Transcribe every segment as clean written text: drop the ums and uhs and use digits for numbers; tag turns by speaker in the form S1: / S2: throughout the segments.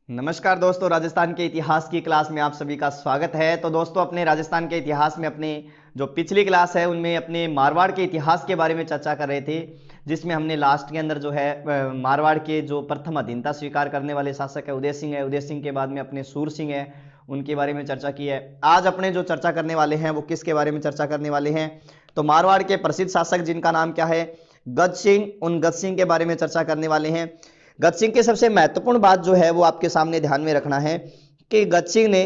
S1: नमस्कार दोस्तों, राजस्थान के इतिहास की क्लास में आप सभी का स्वागत है। तो दोस्तों, अपने राजस्थान के इतिहास में अपने जो पिछली क्लास है उनमें अपने मारवाड़ के इतिहास के बारे में चर्चा कर रहे थे, जिसमें हमने लास्ट के अंदर जो है मारवाड़ के जो प्रथम अधीनता स्वीकार करने वाले शासक है उदय सिंह है। उदय सिंह के बाद में अपने सूर सिंह है, उनके बारे में चर्चा की है। आज अपने जो चर्चा करने वाले हैं वो किसके बारे में चर्चा करने वाले हैं, तो मारवाड़ के प्रसिद्ध शासक जिनका नाम क्या है, गज सिंह, उन गज सिंह के बारे में चर्चा करने वाले हैं। गज सिंह की सबसे महत्वपूर्ण बात जो है वो आपके सामने ध्यान में रखना है कि गज सिंह ने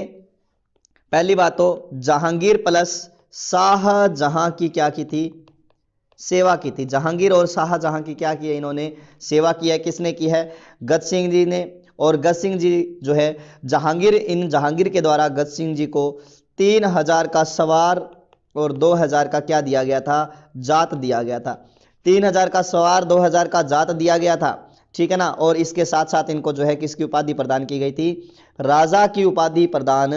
S1: पहली बात तो जहांगीर प्लस शाहजहां की क्या की थी, सेवा की थी। जहांगीर और शाहजहां की क्या की है, इन्होंने सेवा की है। किसने की है? गज सिंह जी ने। और गज सिंह जी जो है जहांगीर के द्वारा गज सिंह जी को 3000 का सवार और 2000 का क्या दिया गया था, जात दिया गया था। 3000 का सवार, 2000 का जात दिया गया था, ठीक है ना। और इसके साथ साथ इनको जो है किसकी उपाधि प्रदान की गई थी, राजा की उपाधि प्रदान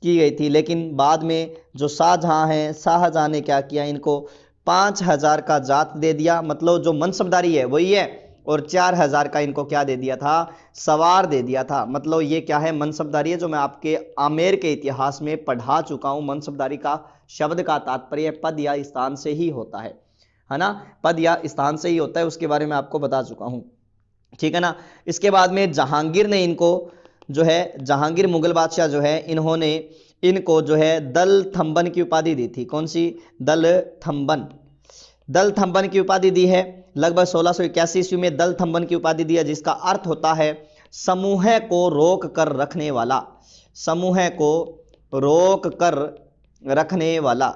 S1: की गई थी। लेकिन बाद में जो शाहजहां ने क्या किया, इनको 5000 का जात दे दिया, मतलब जो मनसबदारी है वही है, और 4000 का इनको क्या दे दिया था, सवार दे दिया था। मतलब ये क्या है, मनसबदारी है, जो मैं आपके आमेर के इतिहास में पढ़ा चुका हूं। मनसबदारी का शब्द का तात्पर्य पद या स्थान से ही होता है ना, पद या स्थान से ही होता है, उसके बारे में आपको बता चुका हूं, ठीक है ना। इसके बाद में जहांगीर ने इनको जो है, जहांगीर मुगल बादशाह जो है, इन्होंने इनको जो है दल थंबन की उपाधि दी थी। कौन सी? दल थंबन। दल थंबन की उपाधि दी है। लगभग 1681 ईस्वी में दल थंबन की उपाधि दी है, जिसका अर्थ होता है समूह को रोक कर रखने वाला। समूह को रोक कर रखने वाला,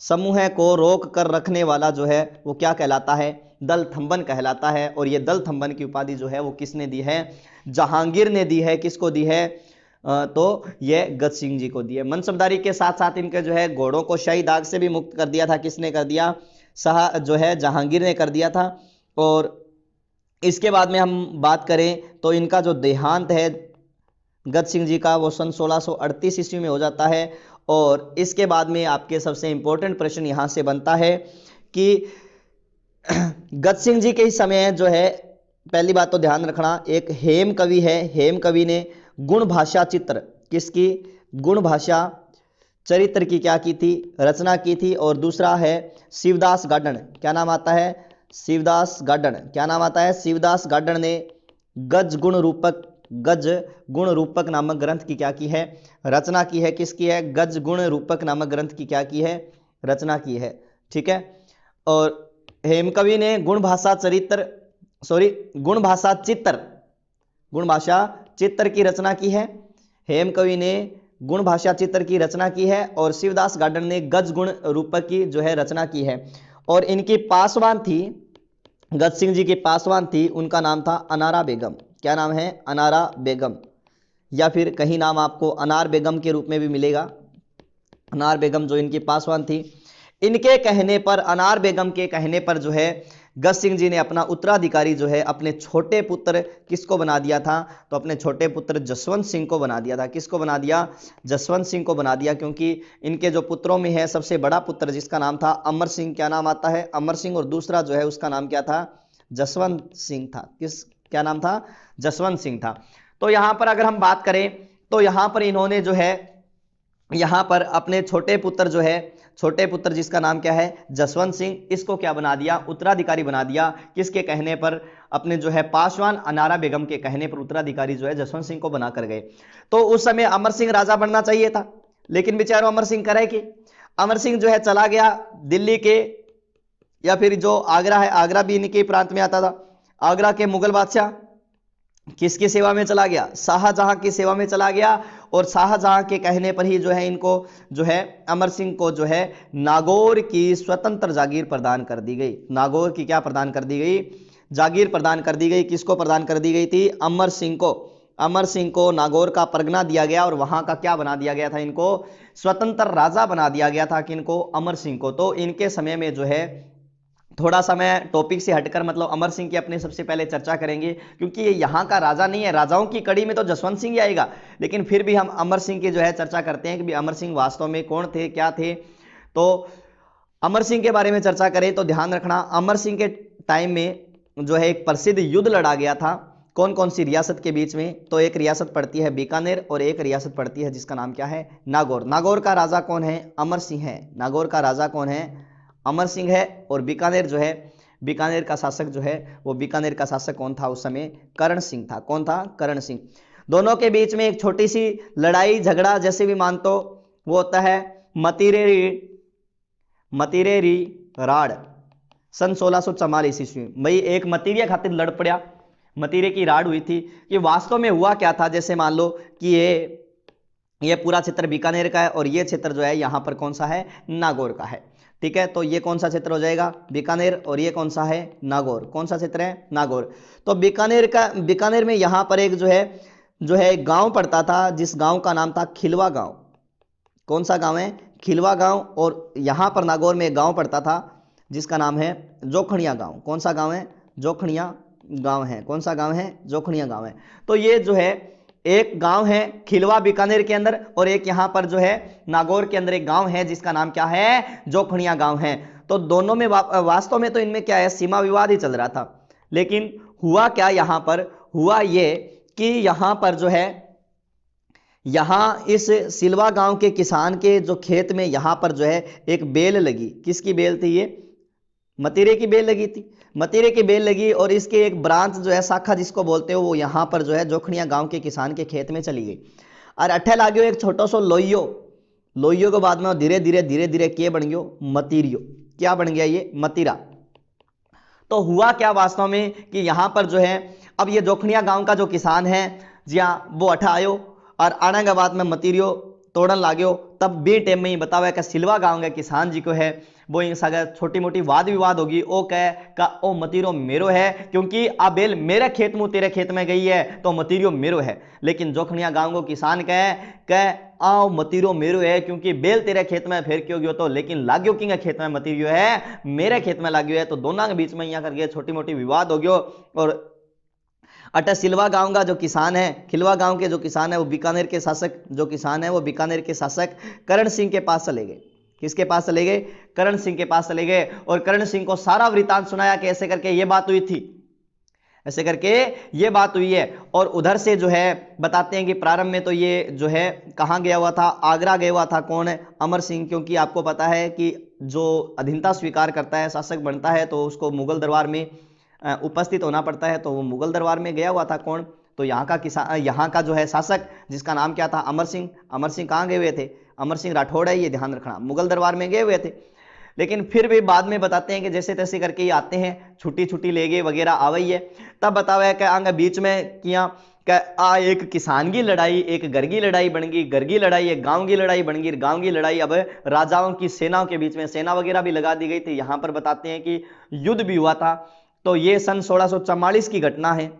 S1: समूह को रोक कर रखने वाला जो है वो क्या कहलाता है, दल थंबन कहलाता है। और ये दल थंबन की उपाधि जो है वो किसने दी है, जहांगीर ने दी है। किसको दी है? तो ये गज सिंह जी को दी है। मनसबदारी के साथ साथ इनके जो है घोड़ों को शाही दाग से भी मुक्त कर दिया था। किसने कर दिया? जो है जहांगीर ने कर दिया था। और इसके बाद में हम बात करें तो इनका जो देहांत है गज सिंह जी का, वो सन 1638 ईस्वी में हो जाता है। और इसके बाद में आपके सबसे इंपॉर्टेंट प्रश्न यहां से बनता है कि गज सिंह जी के ही समय जो है, पहली बात तो ध्यान रखना, एक हेम कवि है, हेम कवि ने गुण भाषा चित्र, किसकी? गुण भाषा चरित्र की क्या की थी, रचना की थी। और दूसरा है शिवदास गार्डन। क्या नाम आता है? शिवदास गार्डन। क्या नाम आता है? शिवदास गार्डन ने गज गुण रूपक नामक ग्रंथ की क्या की है, रचना की है। किसकी है? गज गुण रूपक नामक ग्रंथ की क्या की है, रचना की है, ठीक है। और हेमकवि ने गुण भाषा चित्र की रचना की है। हेमकवि ने गुण भाषा चित्र की रचना की है। और शिवदास गार्डन ने गज गुण रूपक की जो है रचना की है। और इनकी पासवान थी, गज सिंह जी की पासवान थी, उनका नाम था अनारा बेगम। क्या नाम है? अनारा बेगम, या फिर कहीं नाम आपको अनार बेगम के रूप में भी मिलेगा। अनार बेगम जो इनकी पासवान थी, इनके कहने पर, अनार बेगम के कहने पर जो है गज सिंह जी ने अपना उत्तराधिकारी जो है अपने छोटे पुत्र किसको बना दिया था, तो अपने छोटे पुत्र जसवंत सिंह को बना दिया था। किसको बना दिया? जसवंत सिंह को बना दिया, क्योंकि इनके जो पुत्रों में है सबसे बड़ा पुत्र जिसका नाम था अमर सिंह। क्या नाम आता है? अमर सिंह। और दूसरा जो है उसका नाम क्या था? जसवंत सिंह था। क्या नाम था? जसवंत सिंह था। तो यहां पर अगर हम बात करें तो यहां पर इन्होंने जो है, यहां पर अपने छोटे पुत्र जो है, छोटे पुत्र जिसका नाम क्या है, जसवंत सिंह, इसको क्या बना दिया? उत्तराधिकारी बना दिया। किसके कहने पर? अपने जो है पासवान अनारा बेगम के कहने पर उत्तराधिकारी जो है जसवंत सिंह को बना कर गए। तो उस समय अमर सिंह राजा बनना चाहिए था, लेकिन बेचारो अमर सिंह करे कि अमर सिंह जो है चला गया दिल्ली के, या फिर जो आगरा है, आगरा भी इनके प्रांत में आता था। आगरा के मुगल बादशाह किसकी सेवा में चला गया? शाहजहां की सेवा में चला गया। और शाहजहां के कहने पर ही जो है इनको जो है अमर सिंह को जो है नागौर की स्वतंत्र जागीर प्रदान कर दी गई। नागौर की क्या प्रदान कर दी गई? जागीर प्रदान कर दी गई। किसको प्रदान कर दी गई थी? अमर सिंह को। अमर सिंह को नागौर का परगना दिया गया, और वहां का क्या बना दिया गया था? इनको स्वतंत्र राजा बना दिया गया था। किनको? अमर सिंह को। तो इनके समय में जो है, थोड़ा सा मैं टॉपिक से हटकर मतलब अमर सिंह की अपने सबसे पहले चर्चा करेंगे, क्योंकि ये यहाँ का राजा नहीं है। राजाओं की कड़ी में तो जसवंत सिंह ही आएगा, लेकिन फिर भी हम अमर सिंह की जो है चर्चा करते हैं कि अमर सिंह वास्तव में कौन थे, क्या थे। तो अमर सिंह के बारे में चर्चा करें तो ध्यान रखना, अमर सिंह के टाइम में जो है एक प्रसिद्ध युद्ध लड़ा गया था। कौन कौन सी रियासत के बीच में? तो एक रियासत पड़ती है बीकानेर और एक रियासत पड़ती है जिसका नाम क्या है? नागौर। नागौर का राजा कौन है? अमर सिंह है। नागौर का राजा कौन है? अमर सिंह है। और बीकानेर जो है, बीकानेर का शासक जो है वो, बीकानेर का शासक कौन था उस समय? करण सिंह था। कौन था? करण सिंह। दोनों के बीच में एक छोटी सी लड़ाई झगड़ा जैसे भी मान तो वो होता है मतीरेरी राड़ सन 1644 ईस्वी में। भाई एक मतीरिया खातिर लड़ पड़ा, मतीरे की राड़ हुई थी। कि वास्तव में हुआ क्या था? जैसे मान लो कि ये पूरा क्षेत्र बीकानेर का है और ये क्षेत्र जो है यहाँ पर कौन सा है? नागौर का है। ठीक है, तो ये कौन सा क्षेत्र हो जाएगा? बीकानेर। और ये कौन सा है? नागौर। कौन सा क्षेत्र है? नागौर। तो बीकानेर में यहाँ पर एक जो है गांव पड़ता था, जिस गांव का नाम था खिलवा गांव। कौन सा गांव है? खिलवा गांव। और यहाँ पर नागौर में एक गांव पड़ता था जिसका नाम है जोखड़िया गांव। कौन सा गांव है? जोखड़िया गांव है। कौन सा गांव है? जोखड़िया गांव है। तो ये जो है एक गांव है खिलवा बीकानेर के अंदर, और एक यहां पर जो है नागौर के अंदर एक गांव है जिसका नाम क्या है? जोखड़िया गांव है। तो दोनों में वास्तव में तो इनमें क्या है? सीमा विवाद ही चल रहा था। लेकिन हुआ क्या यहां पर? हुआ ये कि यहां पर जो है, यहां इस सिलवा गांव के किसान के जो खेत में यहां पर जो है एक बेल लगी। किसकी बेल थी? ये मतीरे की बेल लगी थी। मतीरे की बेल लगी और इसके एक ब्रांच जो है, शाखा जिसको बोलते हो, वो यहां पर जो है जोखड़िया गांव के किसान के खेत में चली गई। और अठे लागो एक छोटो सो लोइयो। लोइयो के बाद में धीरे धीरे के बन गयो? मतीरियो। क्या बन गया? ये मतीरा। तो हुआ क्या वास्तव में कि यहां पर जो है अब ये जोखड़िया गांव का जो किसान है, जी हाँ, वो अठा आयो और आने के बाद में मतीरियो तोड़न लाग्यो। तब बे टाइम में ही बतावा कि सिलवा गांव के किसान जी को है वो इन सगा छोटी मोटी वाद विवाद होगी। ओ कह का ओ मतीरो मेरो है, क्योंकि आ बेल मेरे खेत में तेरे खेत में गई है तो मतीरियो मेरो है। लेकिन जोखड़िया गांव को किसान कह आओ मतीरो मेरो है, क्योंकि बेल तेरे खेत में फेर क्यों गयो तो, लेकिन लाग्यो किंग खेत में मतीरियो है, मेरे खेत में लाग्यो है। तो दोनों के बीच में यहाँ करके छोटी मोटी विवाद हो गयो। और अटा सिलवा गांव का जो किसान है, खिलवा गांव के जो किसान है, वो बीकानेर के शासक जो किसान है वो बीकानेर के शासक करण सिंह के पास चले गए। किसके पास चले गए? करण सिंह के पास चले गए। और करण सिंह को सारा वृतांत सुनाया कि ऐसे करके ये बात हुई थी, ऐसे करके ये बात हुई है। और उधर से जो है बताते हैं कि प्रारंभ में तो ये जो है कहाँ गया हुआ था? आगरा गया हुआ था। कौन है? अमर सिंह। क्योंकि आपको पता है कि जो अधीनता स्वीकार करता है, शासक बनता है, तो उसको मुगल दरबार में उपस्थित होना पड़ता है। तो वो मुगल दरबार में गया हुआ था। कौन? तो यहाँ का किसान, यहाँ का जो है शासक जिसका नाम क्या था? अमर सिंह। अमर सिंह कहाँ गए हुए थे? अमर सिंह राठौड़ है, ये ध्यान रखना, मुगल दरबार में गए हुए थे। लेकिन फिर भी बाद में बताते हैं कि जैसे तैसे करके ये आते हैं, छुट्टी ले गए वगैरह आवई है। तब बतावा कि आगे बीच में किया आ एक किसान की लड़ाई, एक घर की लड़ाई बन गई, घर की लड़ाई एक गांव की लड़ाई बन गई, गांव की लड़ाई अब राजाओं की सेनाओं के बीच में, सेना वगैरह भी लगा दी गई थी। यहां पर बताते हैं कि युद्ध भी हुआ था। तो ये सन 1644 की घटना है,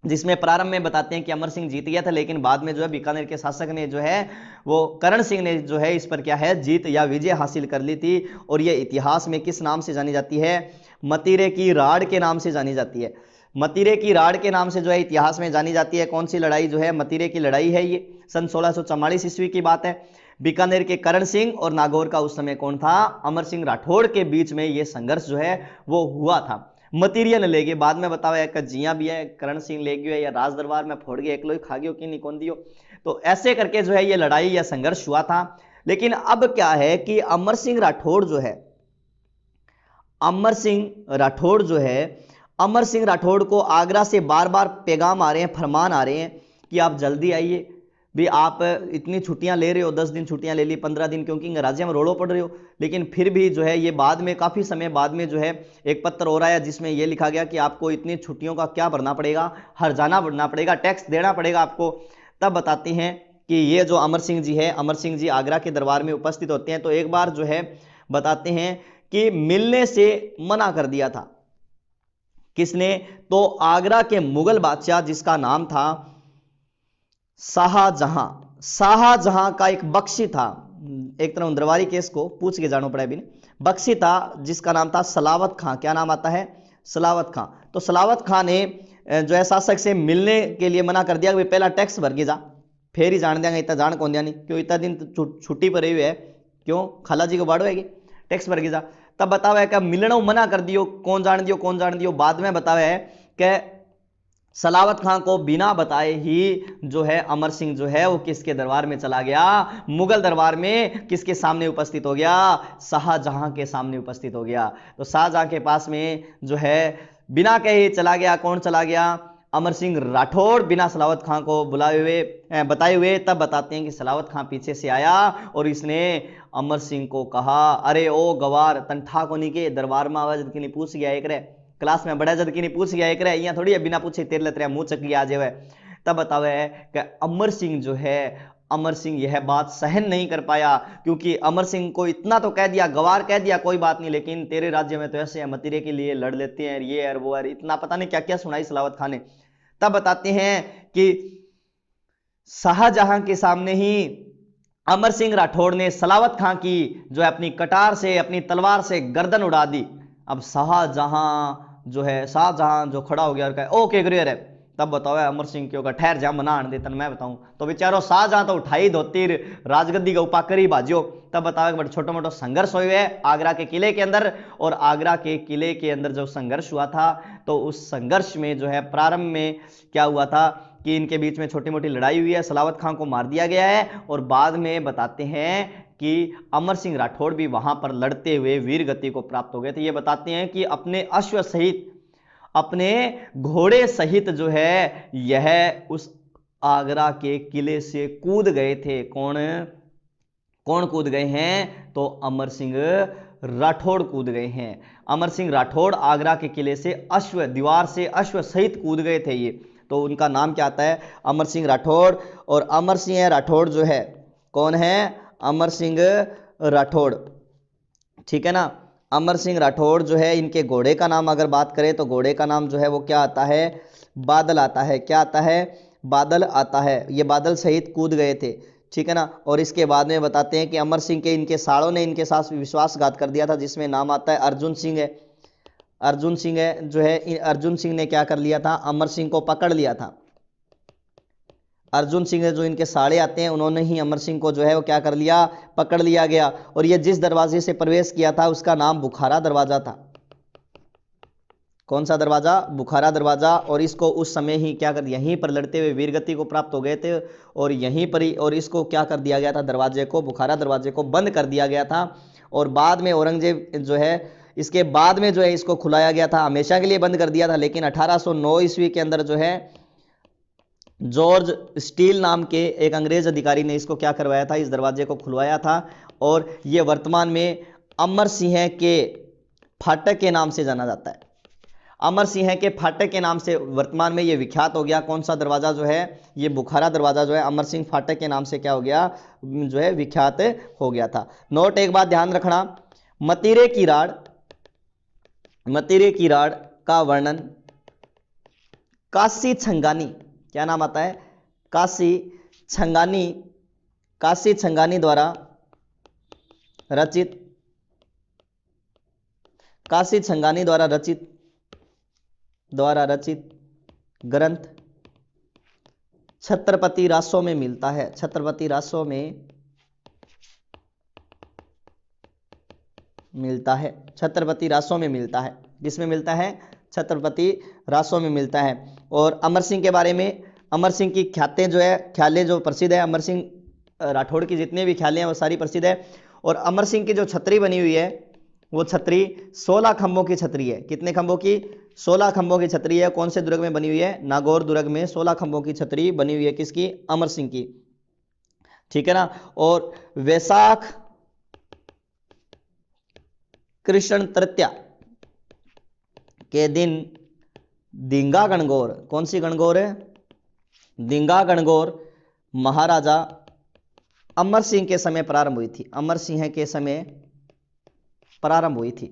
S1: जिसमें प्रारंभ में बताते हैं कि अमर सिंह जीत गया था, लेकिन बाद में जो है बीकानेर के शासक ने जो है वो करण सिंह ने जो है इस पर क्या है? जीत या विजय हासिल कर ली थी। और ये इतिहास में किस नाम से जानी जाती है? मतीरे की राड़ के नाम से जानी जाती है। मतीरे की राड़ के नाम से जो है इतिहास में जानी जाती है। कौन सी लड़ाई जो है? मतीरे की लड़ाई है। ये सन 1644 ईस्वी की बात है। बीकानेर के करण सिंह और नागौर का उस समय कौन था? अमर सिंह राठौड़ के बीच में ये संघर्ष जो है वो हुआ था। मतीरियल ले गए, बाद में बताओ एक जिया भी है, करण सिंह ले गयो या राज दरबार में फोड़ गए, एक लोग खा गयो कि नहीं कौन दियो। तो ऐसे करके जो है ये लड़ाई या संघर्ष हुआ था। लेकिन अब क्या है कि अमर सिंह राठौड़ जो है, अमर सिंह राठौड़ जो है, अमर सिंह राठौड़ को आगरा से बार बार पैगाम आ रहे हैं, फरमान आ रहे हैं कि आप जल्दी आइए भी, आप इतनी छुट्टियां ले रहे हो, 10 दिन छुट्टियां ले ली, 15 दिन, क्योंकि राज्य में रोड़ो पड़ रहे हो। लेकिन फिर भी जो है ये बाद में काफ़ी समय बाद में जो है एक पत्र हो रहा है जिसमें ये लिखा गया कि आपको इतनी छुट्टियों का क्या भरना पड़ेगा? हर्जाना भरना पड़ेगा, टैक्स देना पड़ेगा आपको। तब बताते हैं कि ये जो अमर सिंह जी है, अमर सिंह जी आगरा के दरबार में उपस्थित होते हैं। तो एक बार जो है बताते हैं कि मिलने से मना कर दिया था। किसने? तो आगरा के मुगल बादशाह जिसका नाम था शाहजहां। शाहजहां का एक बख्शी था, एक तरह दरबारी केस को पूछ के जानो पड़ा भी, बख्शी था जिसका नाम था सलावत खां। क्या नाम आता है? सलावत खां। तो सलावत खां ने जो है शासक से मिलने के लिए मना कर दिया कि पहला टैक्स भर के जा, फिर ही जान देंगे, इतना जान कौन दिया नहीं, क्यों इतना दिन छुट्टी पर हुई है, क्यों खाला जी को बाड़ो है, टैक्स भर के जा। तब बतावा है कि मिलना मना कर दियो, कौन जान दियो, कौन जान दियो। बाद में बतावा है कि सलावत खां को बिना बताए ही जो है अमर सिंह जो है वो किसके दरबार में चला गया, मुगल दरबार में किसके सामने उपस्थित हो गया, शाहजहां के सामने उपस्थित हो गया। तो शाहजहां के पास में जो है बिना कहे चला गया। कौन चला गया, अमर सिंह राठौड़, बिना सलावत खां को बुलाए हुए बताए हुए। तब बताते हैं कि सलावत खां पीछे से आया और इसने अमर सिंह को कहा, अरे ओ गवार तंठा को नहीं के दरबार में आवाज की नहीं पूछ गया एक रे, क्लास में बड़ा जद की नहीं पूछ गया एक रे, यहाँ थोड़ी बिना पूछे तेरे लतरे मुंह चक गया आज। तब बतावे कि अमर सिंह जो है, अमर सिंह यह बात सहन नहीं कर पाया, क्योंकि अमर सिंह को इतना तो कह दिया, गवार कह दिया कोई बात नहीं, लेकिन तेरे राज्य में तो ऐसे है मतीरे के लिए लड़ लेते हैं, ये और वो और इतना पता नहीं क्या क्या सुनाई सलावत खान ने। तब बताते हैं कि शाहजहां के सामने ही अमर सिंह राठौड़ ने सलावत खां की जो है अपनी कटार से, अपनी तलवार से गर्दन उड़ा दी। अब शाहजहां जो है, शाहजहां जो खड़ा हो गया और कहा ओके करियर है। तब बताओ अमर सिंह क्यों का ठहर जा मना दे तन मैं बताऊं। तो बेचारो शाहजहां तो उठाई धोती राजगद्दी का उपा करी बाजियो। तब बताओ बड़ा छोटा मोटा संघर्ष हुए है आगरा के किले के अंदर, और आगरा के किले के अंदर जो संघर्ष हुआ था, तो उस संघर्ष में जो है प्रारंभ में क्या हुआ था कि इनके बीच में छोटी मोटी लड़ाई हुई है, सलावत खां को मार दिया गया है, और बाद में बताते हैं कि अमर सिंह राठौड़ भी वहां पर लड़ते हुए वीर गति को प्राप्त हो गए थे। ये बताते हैं कि अपने अश्व सहित, अपने घोड़े सहित जो है यह उस आगरा के किले से कूद गए थे। कौन कौन कूद गए हैं, तो अमर सिंह राठौड़ कूद गए हैं। अमर सिंह राठौड़ आगरा के किले से अश्व, दीवार से अश्व सहित कूद गए थे ये। तो उनका नाम क्या आता है, अमर सिंह राठौड़। और अमर सिंह राठौड़ जो है कौन है, अमर सिंह राठौड़, ठीक है ना। अमर सिंह राठौड़ जो है, इनके घोड़े का नाम अगर बात करें तो घोड़े का नाम जो है वो क्या आता है, बादल आता है। क्या आता है, बादल आता है। ये बादल सहित कूद गए थे, ठीक है ना। और इसके बाद में बताते हैं कि अमर सिंह के इनके साड़ों ने इनके साथ विश्वासघात कर दिया था, जिसमें नाम आता है अर्जुन सिंह है। अर्जुन सिंह है जो है, अर्जुन सिंह ने क्या कर लिया था, अमर सिंह को पकड़ लिया था। अर्जुन सिंह जो इनके साड़े आते हैं, उन्होंने ही अमर सिंह को जो है वो क्या कर लिया, पकड़ लिया गया। और ये जिस दरवाजे से प्रवेश किया था उसका नाम बुखारा दरवाजा था। कौन सा दरवाजा, बुखारा दरवाजा। और इसको उस समय ही क्या कर, यहीं पर लड़ते हुए वीरगति को प्राप्त हो गए थे, और यहीं पर ही, और इसको क्या कर दिया गया था, दरवाजे को, बुखारा दरवाजे को बंद कर दिया गया था। और बाद में औरंगजेब जो है, इसके बाद में जो है इसको खुलाया गया था, हमेशा के लिए बंद कर दिया था। लेकिन 1809 ईस्वी के अंदर जो है जॉर्ज स्टील नाम के एक अंग्रेज अधिकारी ने इसको क्या करवाया था, इस दरवाजे को खुलवाया था। और ये वर्तमान में अमर सिंह के फाटक के नाम से जाना जाता है। अमर सिंह के फाटक के नाम से वर्तमान में ये विख्यात हो गया। कौन सा दरवाजा जो है, ये बुखारा दरवाजा जो है अमर सिंह फाटक के नाम से क्या हो गया, जो है विख्यात हो गया था। नोट एक बात ध्यान रखना, मतीरे की राड़, मतीरे की राड़ का वर्णन काशी छंगानी, क्या नाम आता है, काशी छंगानी, काशी छंगानी द्वारा रचित, काशी छंगानी द्वारा रचित ग्रंथ छत्रपति रासो में मिलता है। छत्रपति रासो में मिलता है, छत्रपति रासो में मिलता है। किसमें मिलता है, छत्रपति रासो में मिलता है। और अमर सिंह के बारे में, अमर सिंह की ख्यातें जो है, ख्यालें जो प्रसिद्ध है, अमर सिंह राठौड़ की जितने भी ख्यालें हैं वो सारी प्रसिद्ध है। और अमर सिंह की जो छतरी बनी हुई है, वो छतरी 16 खंभों की छतरी है। कितने खंभों की, 16 खंभों की छतरी है। कौन से दुर्ग में बनी हुई है, नागौर दुर्ग में 16 खंभों की छतरी बनी हुई है। किसकी, अमर सिंह की, ठीक है ना। और वैशाख कृष्ण तृतीया के दिन दिंगा गणगौर, कौन सी गणगौर है, दिंगा गणगौर महाराजा अमर सिंह के समय प्रारंभ हुई थी। अमर सिंह के समय प्रारंभ हुई थी,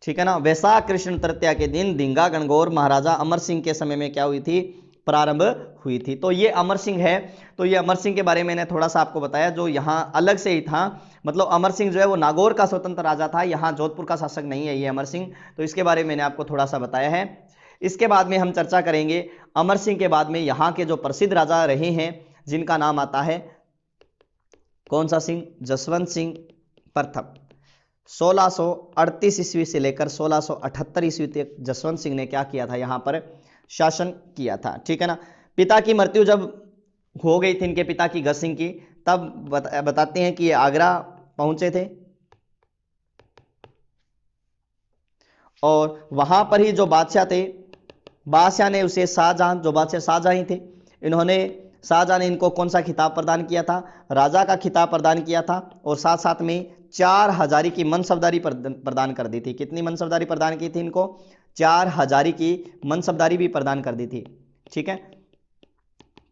S1: ठीक है ना। वैशाख कृष्ण तृतीया के दिन दिंगा गणगौर महाराजा अमर सिंह के समय में क्या हुई थी, प्रारंभ हुई थी। तो ये अमर सिंह है। तो ये अमर सिंह के बारे में मैंने थोड़ा सा आपको बताया, जो यहाँ अलग से ही था। मतलब अमर सिंह जो है वो नागौर का स्वतंत्र राजा था, यहाँ जोधपुर का शासक नहीं है ये अमर सिंह। तो इसके बारे में मैंने आपको थोड़ा सा बताया है। इसके बाद में हम चर्चा करेंगे अमर सिंह के बाद में यहाँ के जो प्रसिद्ध राजा रहे हैं, जिनका नाम आता है कौन सा सिंह, जसवंत सिंह प्रथम। 1638 ईस्वी से लेकर 1678 ईस्वी तक जसवंत सिंह ने क्या किया था, यहां पर शासन किया था। ठीक है ना। पिता की मृत्यु जब हो गई थी इनके पिता की गज सिंह की, तब बताते हैं कि ये आगरा पहुंचे थे और वहां पर ही जो बादशाह थे, बादशाह ने उसे शाहजहां, जो बादशाह शाहजहां ही थे, इन्होंने शाहजहां ने इनको कौन सा खिताब प्रदान किया था, राजा का खिताब प्रदान किया था और साथ साथ में 4,000 की मनसबदारी प्रदान कर दी थी। कितनी मनसबदारी प्रदान की थी इनको, 4,000 की मनसबदारी भी प्रदान कर दी थी। ठीक है,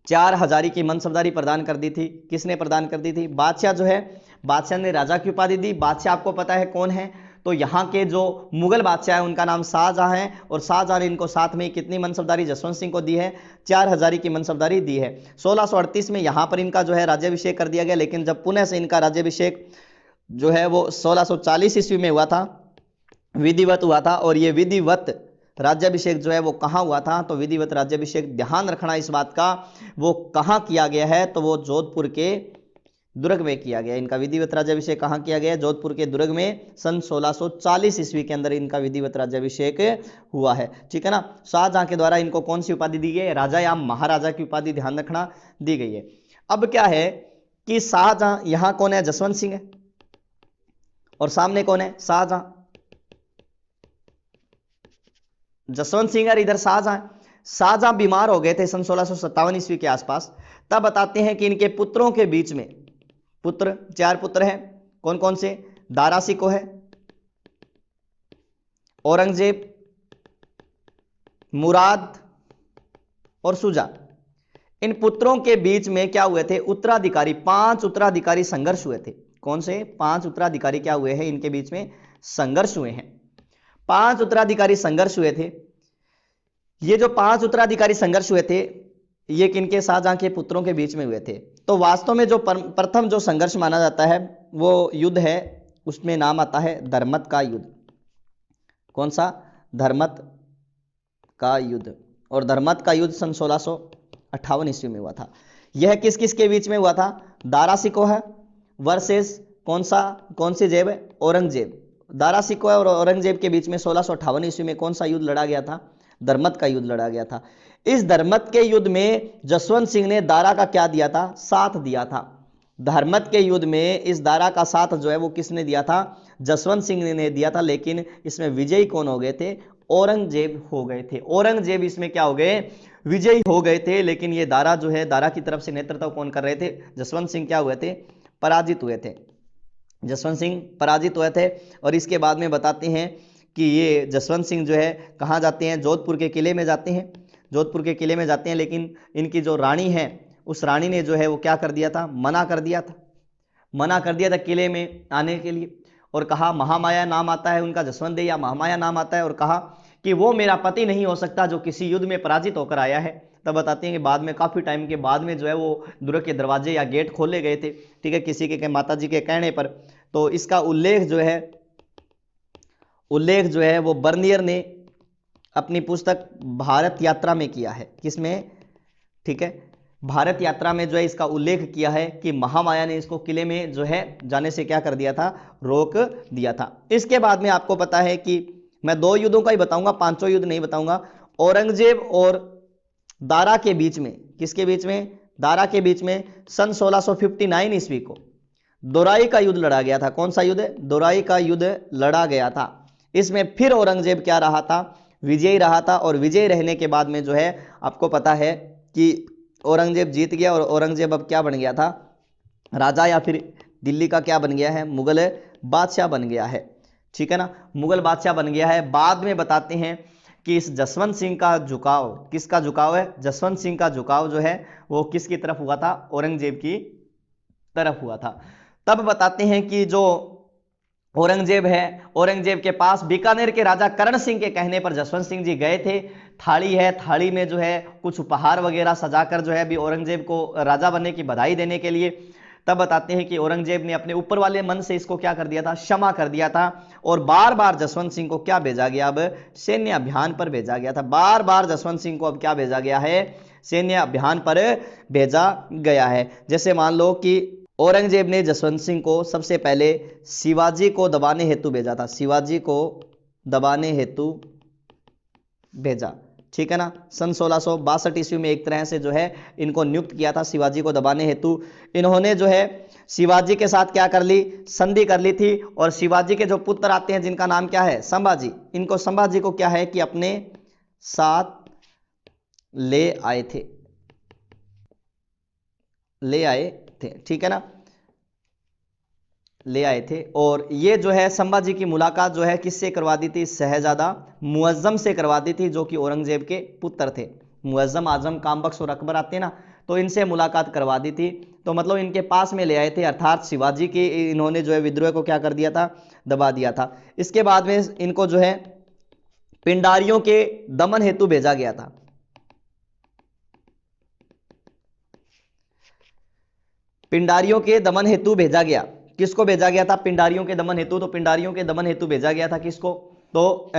S1: 4,000 की मनसबदारी प्रदान कर दी थी। किसने प्रदान कर दी थी, बादशाह जो है, बादशाह ने राजा की उपाधि दी। बादशाह आपको पता है कौन है, तो यहाँ के जो मुगल बादशाह है उनका नाम शाहजहां है और शाहजहां ने इनको साथ में कितनी मनसबदारी जसवंत सिंह को दी है, 4,000 की मनसबदारी दी है। 1638 में यहाँ पर इनका जो है राज्याभिषेक कर दिया गया, लेकिन जब पुनः से इनका राज्याभिषेक जो है वो 1640 ईस्वी में हुआ था, विधिवत हुआ था। और ये विधिवत राज्याभिषेक जो है वो कहाँ हुआ था, तो विधिवत राज्याभिषेक, ध्यान रखना इस बात का, वो कहाँ किया गया है, तो वो जोधपुर के दुर्ग में किया गया। इनका विधिवत राज्याभिषेक कहाँ किया गया, जोधपुर के दुर्ग में सन 1640 ईस्वी के अंदर इनका विधिवत राज्याभिषेक हुआ है। ठीक है ना। शाहजहां के द्वारा इनको कौन सी उपाधि दी गई है, राजा या महाराजा की उपाधि, ध्यान रखना, दी गई है। अब क्या है कि शाहजहां, यहां कौन है, जसवंत सिंह है और सामने कौन है, शाहजहां, जसवंत सिंह और इधर शाहजहां। शाहजहां बीमार हो गए थे सन 1657 ईस्वी के आसपास। तब बताते हैं कि इनके पुत्रों के बीच में, पुत्र, 4 पुत्र हैं, कौन कौन से, दारा सिको है, औरंगजेब, मुराद और शुजा। इन पुत्रों के बीच में क्या हुए थे, उत्तराधिकारी, 5 उत्तराधिकारी संघर्ष हुए थे। कौन से, 5 उत्तराधिकारी क्या हुए हैं, इनके बीच में संघर्ष हुए हैं। 5 उत्तराधिकारी संघर्ष हुए थे। ये जो 5 उत्तराधिकारी संघर्ष हुए थे, ये किनके, शाहजहां के पुत्रों के बीच में हुए थे। तो वास्तव में जो प्रथम जो संघर्ष माना जाता है वो युद्ध है, उसमें नाम आता है धर्मत का युद्ध। कौन सा, धर्मत का युद्ध। और धर्मत का युद्ध सन 1658 ईस्वी में हुआ था। यह किस किस के बीच में हुआ था, दारा सिको है वर्सेस कौन सा, कौन सी जेब, औरंगजेब। दारा सिको और औरंगजेब के बीच में 1658 ईस्वी में कौन सा युद्ध लड़ा गया था, धर्मत का युद्ध लड़ा गया था। इस धर्मत के युद्ध में जसवंत सिंह ने दारा का क्या दिया था, साथ दिया था। धर्मत के युद्ध में इस दारा का साथ जो है वो किसने दिया था, जसवंत सिंह ने दिया था। लेकिन इसमें विजयी कौन हो गए थे, औरंगजेब हो गए थे। औरंगजेब इसमें क्या हो गए, विजयी हो गए थे। लेकिन ये दारा जो है, दारा की तरफ से नेतृत्व कौन कर रहे थे, जसवंत सिंह क्या हुए थे, पराजित हुए थे। जसवंत सिंह पराजित हुए थे। और इसके बाद में बताते हैं कि ये जसवंत सिंह जो है कहाँ जाते हैं, जोधपुर के किले में जाते हैं, जोधपुर के किले में जाते हैं। लेकिन इनकी जो रानी है, उस रानी ने जो है वो क्या कर दिया था, मना कर दिया था, मना कर दिया था किले में आने के लिए। और कहा, महामाया नाम आता है उनका, जसवंत देव या महामाया नाम आता है, और कहा कि वो मेरा पति नहीं हो सकता जो किसी युद्ध में पराजित होकर आया है। तब बताते हैं कि बाद में, काफी टाइम के बाद में जो है वो दुर्ग के दरवाजे या गेट खोले गए थे, ठीक है, किसी के माता जी के कहने पर। तो इसका उल्लेख जो है वो बर्नियर ने अपनी पुस्तक भारत यात्रा में किया है। किसमें, ठीक है, भारत यात्रा में जो है इसका उल्लेख किया है कि महामाया ने इसको किले में जो है जाने से क्या कर दिया था, रोक दिया था। इसके बाद में आपको पता है कि मैं 2 युद्धों का ही बताऊंगा, 5 युद्ध नहीं बताऊंगा। औरंगजेब और दारा के बीच में, किसके बीच में, दारा के बीच में सन 1659 ईस्वी को दोराई का युद्ध लड़ा गया था। कौन सा युद्ध, दोराई का युद्ध लड़ा गया था। इसमें फिर औरंगजेब क्या रहा था, विजयी रहा था। और विजयी रहने के बाद में जो है आपको पता है कि औरंगजेब जीत गया और औरंगजेब अब क्या बन गया था, राजा, या फिर दिल्ली का क्या बन गया है, मुगल बादशाह बन गया है। ठीक है ना, मुगल बादशाह बन गया है। बाद में बताते हैं कि इस जसवंत सिंह का झुकाव, किसका झुकाव है, जसवंत सिंह का झुकाव जो है वो किसकी तरफ हुआ था, औरंगजेब की तरफ हुआ था। तब बताते हैं कि जो औरंगजेब है, औरंगजेब के पास बीकानेर के राजा करण सिंह के कहने पर जसवंत सिंह जी गए थे। थाली है, थाली में जो है कुछ उपहार वगैरह सजाकर जो है अभी औरंगजेब को राजा बनने की बधाई देने के लिए। तब बताते हैं कि औरंगजेब ने अपने ऊपर वाले मन से इसको क्या कर दिया था, क्षमा कर दिया था। और बार बार जसवंत सिंह को क्या भेजा गया, अब सैन्य अभियान पर भेजा गया था। बार बार जसवंत सिंह को अब क्या भेजा गया है, सैन्य अभियान पर भेजा गया है। जैसे मान लो कि औरंगजेब ने जसवंत सिंह को सबसे पहले शिवाजी को दबाने हेतु भेजा था, शिवाजी को दबाने हेतु भेजा, ठीक है ना। सन 1662 ईस्वी में एक तरह से जो है इनको नियुक्त किया था शिवाजी को दबाने हेतु। इन्होंने जो है शिवाजी के साथ क्या कर ली, संधि कर ली थी। और शिवाजी के जो पुत्र आते हैं जिनका नाम क्या है, संभाजी, इनको संभाजी को क्या है कि अपने साथ ले आए थे, ले आए थे, ठीक है ना, ले आए थे। और ये जो है संभाजी की मुलाकात जो है किससे करवा दी थी, शहजादा मुअज्जम से करवा दी थी, जो कि औरंगजेब के पुत्र थे। मुअज्जम, आजम, कामबख्श और अकबर आते हैं ना, तो इनसे मुलाकात करवा दी थी। तो मतलब इनके पास में ले आए थे, अर्थात शिवाजी की इन्होंने जो है विद्रोह को क्या कर दिया था, दबा दिया था। इसके बाद में इनको जो है पिंडारियों के दमन हेतु भेजा गया था। पिंडारियों के दमन हेतु भेजा गया, किसको भेजा गया था, पिंडारियों के दमन हेतु। तो पिंडारियों के दमन हेतु भेजा गया था किसको, तो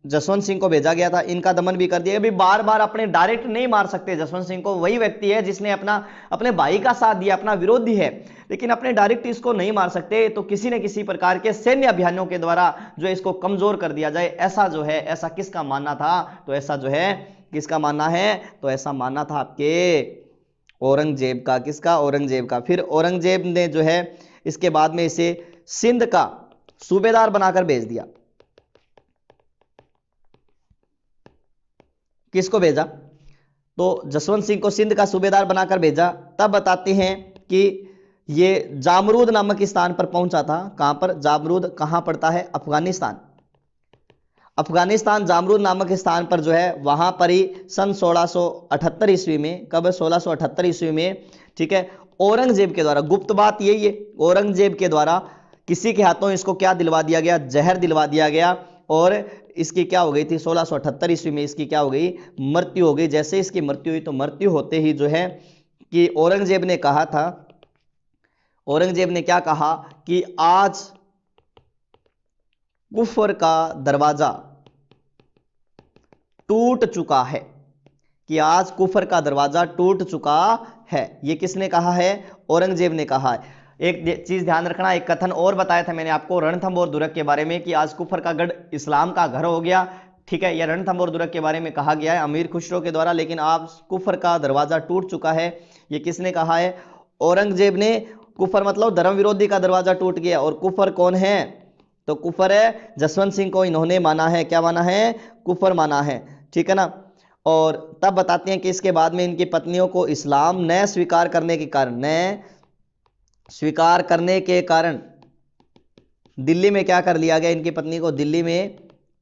S1: जसवंत सिंह को भेजा गया था। इनका दमन भी कर दिया। अभी बार बार अपने डायरेक्ट नहीं मार सकते जसवंत सिंह को, वही व्यक्ति है जिसने अपने भाई का साथ दिया, अपना विरोधी है, लेकिन अपने डायरेक्ट इसको नहीं मार सकते। तो किसी न किसी प्रकार के सैन्य अभियानों के द्वारा जो है इसको कमजोर कर दिया जाए, ऐसा जो है, ऐसा किसका मानना था, तो ऐसा जो है किसका मानना है, तो ऐसा मानना था आपके औरंगजेब का। किसका, औरंगजेब का। फिर औरंगजेब ने जो है इसके बाद में इसे सिंध का सूबेदार बनाकर भेज दिया। किसको भेजा, तो जसवंत सिंह को सिंध का सूबेदार बनाकर भेजा। तब बताते हैं कि ये जामरूद नामक स्थान पर पहुंचा था। कहां पर, जामरूद कहां पड़ता है, अफगानिस्तान। अफगानिस्तान जामरूद नामक स्थान पर जो है वहां पर ही सन 1678 ईस्वी में, कब, 1678 ईस्वी में, ठीक है, औरंगजेब के द्वारा, गुप्त बात यही है, औरंगजेब के द्वारा किसी के हाथों इसको क्या दिलवा दिया गया, जहर दिलवा दिया गया। और इसकी क्या हो गई थी, 1678 ईस्वी में इसकी क्या हो गई, मृत्यु हो गई। जैसे इसकी मृत्यु हुई तो मृत्यु होते ही जो है कि औरंगजेब ने कहा था, औरंगजेब ने क्या कहा कि आज कुफर का दरवाजा टूट चुका है, कि आज कुफर का दरवाजा टूट चुका है। ये किसने कहा है, औरंगजेब ने कहा है। एक चीज ध्यान रखना, एक कथन और बताया था मैंने आपको रणथंभ और दुर्ग के बारे में, कि आज कुफर का गढ़ इस्लाम का घर हो गया, ठीक है। यह रणथंभ और दुर्ग के बारे में कहा गया है अमीर खुसरो के द्वारा, लेकिन आज कुफर का दरवाजा टूट चुका है, ये किसने कहा है, औरंगजेब ने। कुफर मतलब धर्म विरोधी का दरवाजा टूट गया। और कुफर कौन है, तो कुफर है जसवंत सिंह को इन्होंने माना है, क्या माना है, कुफर माना है, ठीक है ना। और तब बताते हैं कि इसके बाद में इनकी पत्नियों को इस्लाम न स्वीकार करने के कारण, न स्वीकार करने के कारण दिल्ली में क्या कर लिया गया, इनकी पत्नी को दिल्ली में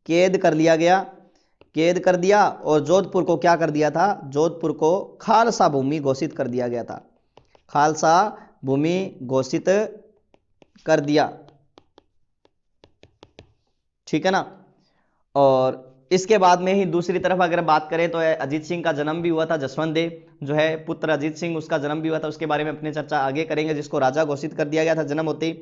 S1: कैद कर लिया गया, कैद कर दिया। और जोधपुर को क्या कर दिया था, जोधपुर को खालसा भूमि घोषित कर दिया गया था, खालसा भूमि घोषित कर दिया, ठीक है ना। और इसके बाद में ही दूसरी तरफ अगर बात करें तो अजीत सिंह का जन्म भी हुआ था, जसवंत देव जो है पुत्र अजीत सिंह, उसका जन्म भी हुआ था। उसके बारे में अपनी चर्चा आगे करेंगे, जिसको राजा घोषित कर दिया गया था जन्म होते ही।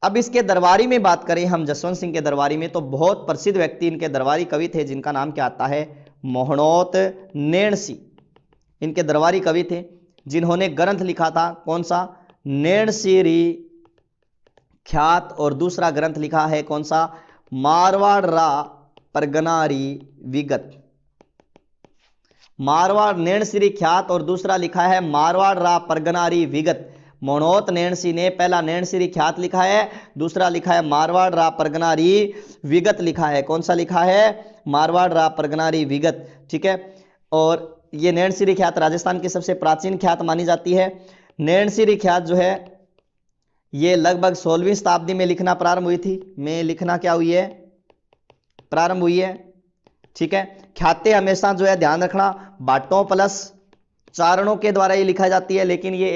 S1: अब इसके दरबारी में बात करें हम, जसवंत सिंह के दरबारी में, तो बहुत प्रसिद्ध व्यक्ति इनके दरबारी कवि थे, जिनका नाम क्या आता है, मोहनोत नैणसी। इनके दरबारी कवि थे जिन्होंने ग्रंथ लिखा था, कौन सा, नैणसीरी ख्यात। और दूसरा ग्रंथ लिखा है कौन सा, मारवाड़ रा परगनारी विगत, मारवाड़ नैणसी ख्यात। और दूसरा लिखा है मारवाड़ रा परगनारी विगत। मनोत नैणसी ने पहला नैणसी ख्यात लिखा है, दूसरा लिखा है मारवाड़ रा परगनारी विगत लिखा है। कौन सा लिखा है, मारवाड़ रा परगनारी विगत, ठीक है। और ये नैणसी ख्यात राजस्थान की सबसे प्राचीन ख्यात मानी जाती है। नैणसी ख्यात जो है ये लगभग 16वीं शताब्दी में लिखना प्रारंभ हुई थी, में लिखना क्या हुई है, प्रारंभ हुई है, ठीक है। ख्यातें हमेशा जो है ध्यान रखना बाटों प्लस चारणों के द्वारा ये लिखा जाती है, लेकिन ये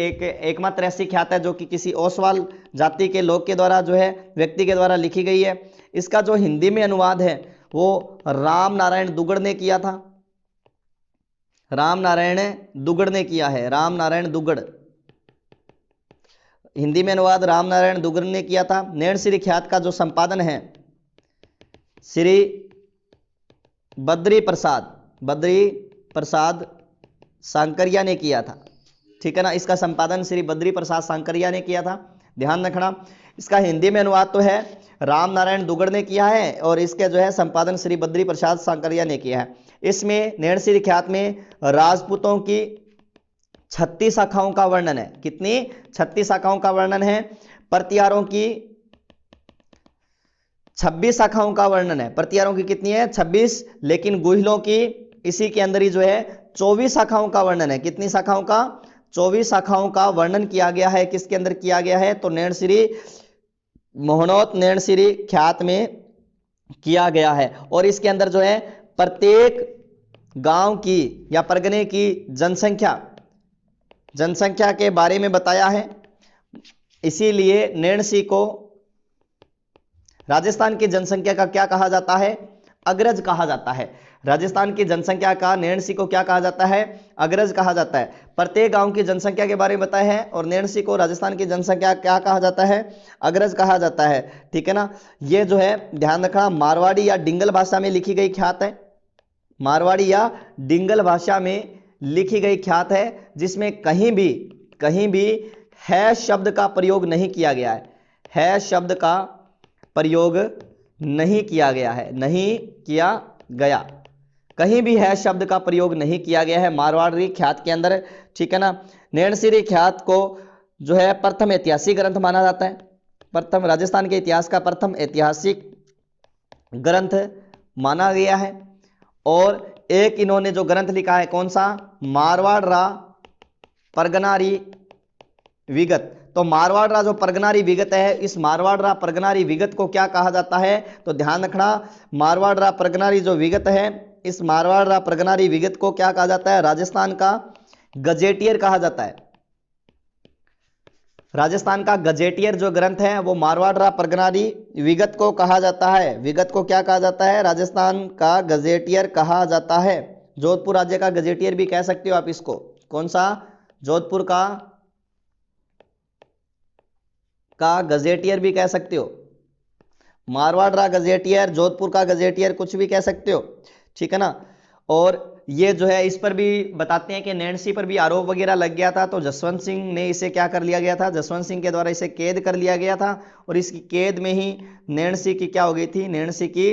S1: एकमात्र ऐसी ख्यात है जो कि किसी ओसवाल जाति के लोग के द्वारा जो है, व्यक्ति के द्वारा लिखी गई है। इसका जो हिंदी में अनुवाद है वो राम नारायण दुगड़ ने किया था, राम नारायण दुगड़ ने किया है, राम नारायण दुगड़, हिंदी में अनुवाद राम नारायण दुगड़ ने किया था। नैणसी ख्यात का जो संपादन है श्री बद्री प्रसाद सांकरिया ने किया था, ठीक है ना। इसका संपादन श्री बद्री प्रसाद सांकरिया ने किया था, ध्यान रखना। इसका हिंदी में अनुवाद तो है राम नारायण दुगड़ ने किया है और इसके जो है संपादन श्री बद्री प्रसाद सांकरिया ने किया है। इसमें नैणसी ख्यात में राजपूतों की 36 शाखाओं का वर्णन है। कितनी? 36 शाखाओं का वर्णन है। प्रतिहारों की 26 शाखाओं का वर्णन है। प्रतिहारों की कितनी है? 26। लेकिन गुहिलों की इसी के अंदर ही जो है 24 शाखाओं का वर्णन है। कितनी शाखाओं का? 24 शाखाओं का वर्णन किया गया है। किसके अंदर किया गया है? तो नैणसी मोहनोत नैणसी ख्यात में किया गया है। और इसके अंदर जो है प्रत्येक गांव की या परगने की जनसंख्या के बारे में बताया है। इसीलिए नैणसी को राजस्थान की जनसंख्या का क्या कहा जाता है? अग्रज कहा जाता है। राजस्थान की जनसंख्या का नैणसी को क्या कहा जाता है? अग्रज कहा जाता है। प्रत्येक गांव की जनसंख्या के बारे में बताया है और नैणसी को राजस्थान की जनसंख्या क्या कहा जाता है? अग्रज कहा जाता है, ठीक है ना। ये जो है ध्यान रखना, मारवाड़ी या डिंगल भाषा में लिखी गई ख्यात है। मारवाड़ी या डिंगल भाषा में लिखी गई ख्यात है, जिसमें कहीं भी है शब्द का प्रयोग नहीं किया गया है शब्द का प्रयोग नहीं किया गया है, नहीं किया गया। कहीं भी है शब्द का प्रयोग नहीं किया गया है मारवाड़ी ख्यात के अंदर, ठीक है ना। नैणसी ख्यात को जो है प्रथम ऐतिहासिक ग्रंथ माना जाता है। प्रथम राजस्थान के इतिहास का प्रथम ऐतिहासिक ग्रंथ माना गया है। और एक इन्होंने जो ग्रंथ लिखा है, कौन सा? मारवाड़ रा परगनारी विगत। तो मारवाड़ रा जो परगनारी विगत है, इस मारवाड़ रा परगनारी विगत को क्या कहा जाता है? तो ध्यान रखना, मारवाड़ रा परगनारी जो विगत है, इस मारवाड़ रा परगनारी विगत को क्या कहा जाता है? राजस्थान का गजेटियर कहा जाता है। राजस्थान का गजेटियर जो ग्रंथ है वो मारवाड़ रा परगनारी विगत को कहा जाता है। विगत को क्या कहा जाता है? राजस्थान का गजेटियर कहा जाता है। जोधपुर राज्य का गजेटियर भी कह सकते हो आप इसको। कौन सा? जोधपुर का गजेटियर भी कह सकते हो। मारवाड़ रा गजेटियर, जोधपुर का गजेटियर, कुछ भी कह सकते हो, ठीक है ना। और ये जो है इस पर भी बताते हैं कि नैणसी पर भी आरोप वगैरह लग गया था, तो जसवंत सिंह ने इसे क्या कर लिया गया था? जसवंत सिंह के द्वारा इसे कैद कर लिया गया था और इसकी कैद में ही नैणसी की क्या हो गई थी? नैणसी की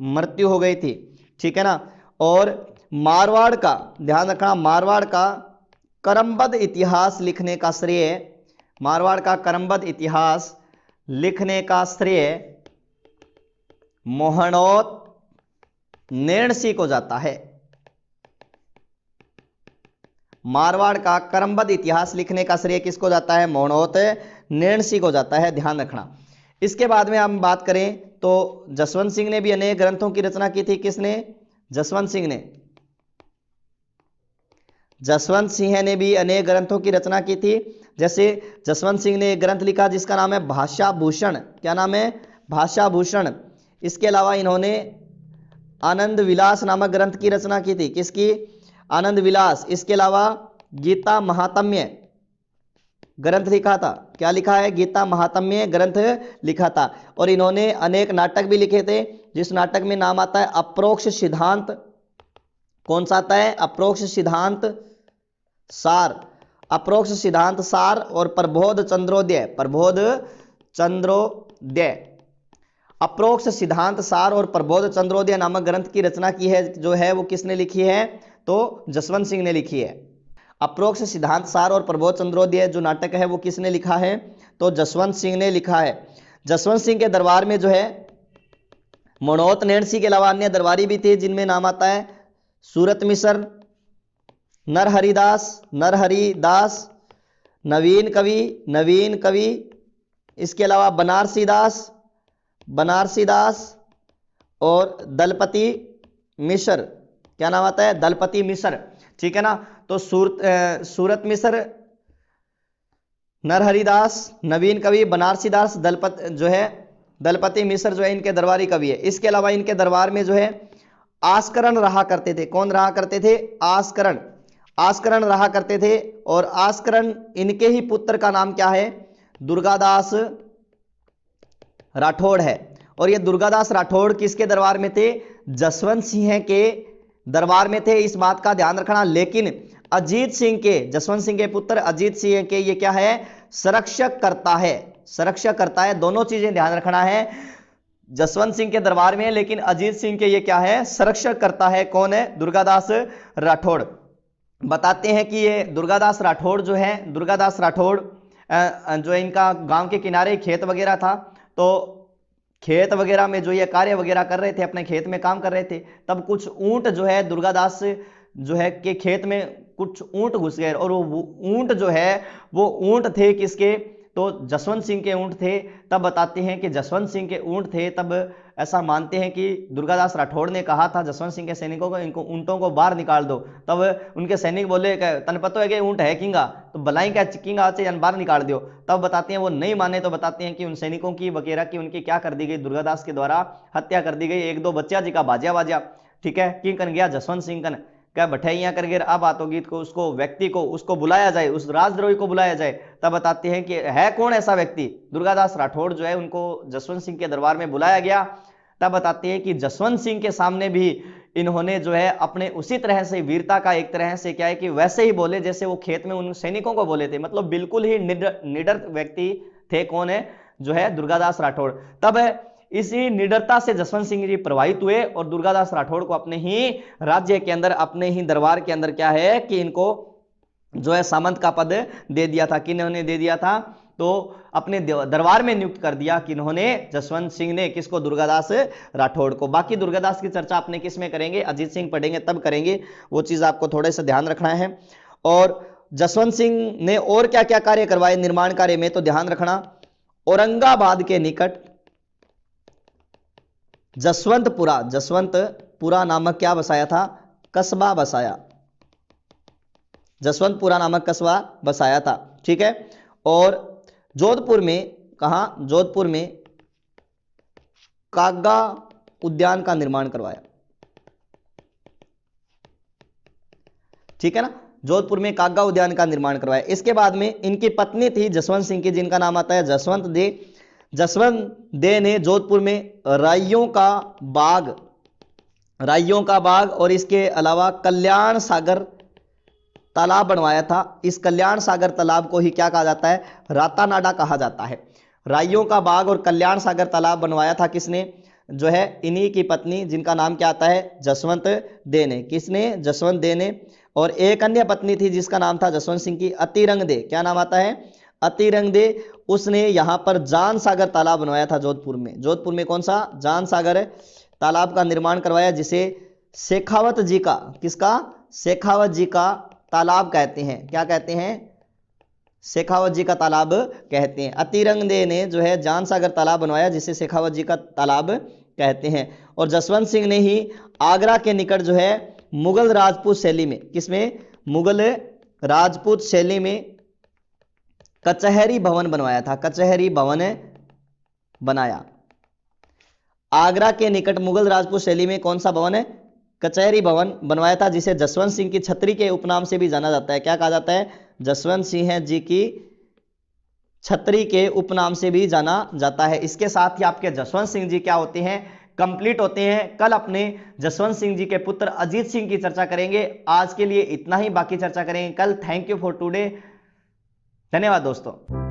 S1: मृत्यु हो गई थी, ठीक है ना। और मारवाड़ का ध्यान रखना, मारवाड़ का क्रमबद्ध इतिहास लिखने का श्रेय, मारवाड़ का क्रमबद्ध इतिहास लिखने का श्रेय मोहनोत नैणसी को जाता है। मारवाड़ का क्रमबद्ध इतिहास लिखने का श्रेय किसको जाता है? मोहनोत नैणसी को जाता है, ध्यान रखना। इसके बाद में हम बात करें तो जसवंत सिंह ने भी अनेक ग्रंथों की रचना की थी। किसने? जसवंत सिंह ने। जसवंत सिंह ने भी अनेक ग्रंथों की रचना की थी। जैसे जसवंत सिंह ने एक ग्रंथ लिखा जिसका नाम है भाषा भूषण। क्या नाम है? भाषा भूषण। इसके अलावा इन्होंने आनंद विलास नामक ग्रंथ की रचना की थी। किसकी? आनंद विलास। इसके अलावा गीता महात्म्य ग्रंथ लिखा था। क्या लिखा है? गीता महात्म्य ग्रंथ लिखा था। और इन्होंने अनेक नाटक भी लिखे थे, जिस नाटक में नाम आता है अप्रोक्ष सिद्धांत। कौन सा आता है? अप्रोक्ष सिद्धांत सार। अप्रोक्ष सिद्धांत सार और प्रबोध चंद्रोदय। प्रबोध चंद्रोदय। अप्रोक्ष सिद्धांत सार और प्रबोध चंद्रोदय नामक ग्रंथ की रचना की है, जो है वो किसने लिखी है? तो जसवंत सिंह ने लिखी है। अप्रोक्ष सिद्धांत सार और प्रबोध चंद्रोदय जो नाटक है वो किसने लिखा है? तो जसवंत सिंह ने लिखा है। जसवंत सिंह के दरबार में जो है मोहनोत नैणसी के अलावा अन्य दरबारी भी थे, जिनमें नाम आता है सूरत मिश्र, नरहरि दास, नवीन कवि, इसके अलावा बनारसी दास और दलपति मिश्र। क्या नाम आता है? दलपति मिश्र, ठीक है ना। तो सूरत मिश्र, नरहरि दास, नवीन कवि, बनारसी दास, दलपति मिश्र जो है इनके दरबारी कवि है। इसके अलावा इनके दरबार में जो है आस्करण रहा करते थे। कौन रहा करते थे? आस्करण रहा करते थे। और आस्करण इनके ही पुत्र का नाम क्या है? दुर्गादास राठौड़ है। और ये दुर्गादास राठौड़ किसके दरबार में थे? जसवंत सिंह के दरबार में थे, इस बात का ध्यान रखना। लेकिन अजीत सिंह के, जसवंत सिंह के पुत्र अजीत सिंह के ये क्या है, संरक्षक करता है, संरक्षक करता है। दोनों चीजें ध्यान रखना है, जसवंत सिंह के दरबार में है लेकिन अजीत सिंह के ये क्या है, संरक्षक करता है। कौन है, दुर्गादास राठौड़। बताते हैं कि ये दुर्गादास राठौड़ जो है, दुर्गादास राठौड़ जो है इनका गांव के किनारे खेत वगैरह था, तो खेत वगैरह में जो ये कार्य वगैरह कर रहे थे, अपने खेत में काम कर रहे थे, तब कुछ ऊंट जो है दुर्गादास जो है के खेत में कुछ ऊंट घुस गए, और वो ऊंट जो है वो ऊंट थे किसके, तो जसवंत सिंह के ऊंट थे। तब बताते हैं कि जसवंत सिंह के ऊंट थे, तब ऐसा मानते हैं कि दुर्गादास राठौड़ ने कहा था जसवंत सिंह के सैनिकों को, इनको ऊंटों को बाहर निकाल दो। तब उनके सैनिक बोले तन पतो है कि ऊंट है किंगा, तो बलाई क्या किंगा से बाहर निकाल दियो। तब बताते हैं वो नहीं माने, तो बताते हैं कि उन सैनिकों की वगैरह की उनकी क्या कर दी गई, दुर्गादास के द्वारा हत्या कर दी गई। एक दो बच्चा जी का बाजिया बाजिया, ठीक है, कि कन गया जसवंत सिंह कन क्या बठैया कर गए। अब बातों गीत को उसको व्यक्ति को उसको बुलाया जाए, उस राजद्रोही को बुलाया जाए। तब बताते हैं कि है कौन ऐसा व्यक्ति, दुर्गादास राठौड़ जो है उनको जसवंत सिंह के दरबार में बुलाया गया। तब बताते हैं कि जसवंत सिंह के सामने भी इन्होंने जो है अपने उसी तरह से वीरता का एक तरह से क्या है कि वैसे ही बोले जैसे वो खेत में उन सैनिकों को बोले थे, मतलब बिल्कुल ही निडर व्यक्ति थे। कौन है, जो है दुर्गादास राठौड़। तब इसी निडरता से जसवंत सिंह जी प्रभावित हुए और दुर्गादास राठौड़ को अपने ही राज्य के अंदर, अपने ही दरबार के अंदर क्या है कि इनको जो है सामंत का पद दे दिया था। किन्होंने दे दिया था, तो अपने दरबार में नियुक्त कर दिया। किन्होंने, जसवंत सिंह ने, किसको, दुर्गादास राठौड़ को। बाकी दुर्गादास की चर्चा अपने किस में करेंगे, अजीत सिंह पढ़ेंगे तब करेंगे, वो चीज आपको थोड़े से ध्यान रखना है। और जसवंत सिंह ने और क्या क्या कार्य करवाए निर्माण कार्य में, तो ध्यान रखना, औरंगाबाद के निकट जसवंतपुरा नामक क्या बसाया था, कस्बा बसाया, जसवंतपुरा नामक कस्बा बसाया था, ठीक है। और जोधपुर में, कहां, जोधपुर में कागा उद्यान का निर्माण करवाया, ठीक है ना, जोधपुर में कागा उद्यान का निर्माण करवाया। इसके बाद में इनकी पत्नी थी जसवंत सिंह की, जिनका नाम आता है जसवंत दे। जसवंत दे ने जोधपुर में राइयों का बाग और इसके अलावा कल्याण सागर तालाब बनवाया था। इस कल्याण सागर तालाब को ही क्या कहा जाता है, रातानाडा कहा जाता है। राइयों का बाग और कल्याण सागर तालाब बनवाया था किसने, जो है इन्हीं की पत्नी, जिनका नाम क्या आता है, जसवंत दे ने। किसने, जसवंत दे ने। और एक अन्य पत्नी थी जिसका नाम था जसवंत सिंह की, अतिरंग दे। क्या नाम आता है, अतिरंग दे। उसने यहां पर जान सागर तालाब बनवाया था जोधपुर में। जोधपुर में कौन सा, जान सागर तालाब का निर्माण करवाया, जिसे शेखावत जी का, किसका, शेखावत जी का तालाब कहते हैं। क्या कहते हैं, शेखावत जी का तालाब कहते हैं। अतिरंग दे ने जो है जान सागर तालाब बनवाया, जिसे शेखावत जी का तालाब कहते हैं। और जसवंत सिंह ने ही आगरा के निकट जो है मुगल राजपूत शैली में, किसमें, मुगल राजपूत शैली में कचहरी भवन बनवाया था। कचहरी भवन बनाया। आगरा के निकट मुगल राजपूत शैली में कौन सा भवन है, कचहरी भवन बनवाया था, जिसे जसवंत सिंह की छतरी के उपनाम से भी जाना जाता है। क्या कहा जाता है, जसवंत सिंह जी की छतरी के उपनाम से भी जाना जाता है। इसके साथ ही आपके जसवंत सिंह जी क्या होते हैं, कंप्लीट होते हैं। कल अपने जसवंत सिंह जी के पुत्र अजीत सिंह की चर्चा करेंगे। आज के लिए इतना ही, बाकी चर्चा करेंगे कल। थैंक यू फॉर टुडे, धन्यवाद दोस्तों।